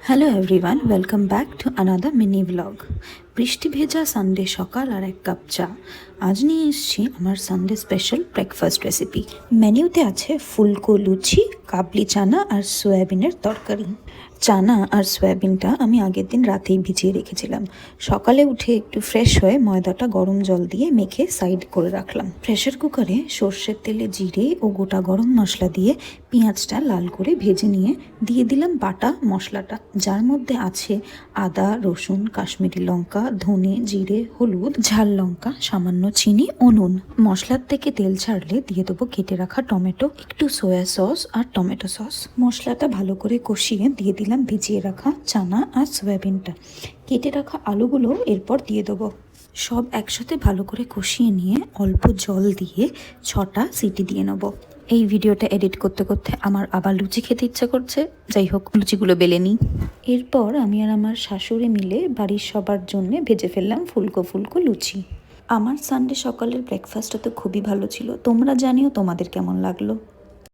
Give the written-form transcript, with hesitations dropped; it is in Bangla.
Hello everyone, welcome back to another mini blog. বৃষ্টি ভেজা সানডে সকাল আর এক কাপ চা। আজ নিয়ে এসেছি আমার সানডে স্পেশাল ব্রেকফাস্ট রেসিপি। মেনিউতে আছে ফুলকো লুচি, কাবলি চানা আর সয়াবিনের তরকারি। চানা আর সয়াবিনটা আমি আগের দিন রাতেই ভিজিয়ে রেখেছিলাম। সকালে উঠে একটু ফ্রেশ হয়ে ময়দাটা গরম জল দিয়ে মেখে সাইড করে রাখলাম। প্রেশার কুকারে সর্ষের তেলে জিরে ও গোটা গরম মশলা দিয়ে পেঁয়াজটা লাল করে ভেজে নিয়ে দিয়ে দিলাম বাটা মশলাটা, যার মধ্যে আছে আদা, রসুন, কাশ্মীরি লঙ্কা, ধনে, জিরে, হলুদ, ঝাল লঙ্কা, সামান্য চিনি ও নুন। মশলার থেকে তেল ছাড়লে দিয়ে দেবো কেটে রাখা টমেটো, একটু সয়া সস আর টমেটো সস। মশলাটা ভালো করে কষিয়ে দিয়ে দিলাম ভিজিয়ে রাখা চানা আর সয়াবিনটা। কেটে রাখা আলুগুলো এরপর দিয়ে দেবো। সব একসাথে ভালো করে কষিয়ে নিয়ে অল্প জল দিয়ে 6টা সিটি দিয়ে নেবো। এই ভিডিওটা এডিট করতে করতে আমার আবার লুচি খেতে ইচ্ছা করছে। যাই হোক, লুচিগুলো বেলে নিই। এরপর আমি আর আমার শাশুড়ি মিলে বাড়ির সবার জন্য ভেজে ফেললাম ফুলকো ফুলকো লুচি। আমার সানডে সকালের ব্রেকফাস্টটা তো খুবই ভালো ছিল। তোমরা জানিও তোমাদের কেমন লাগলো।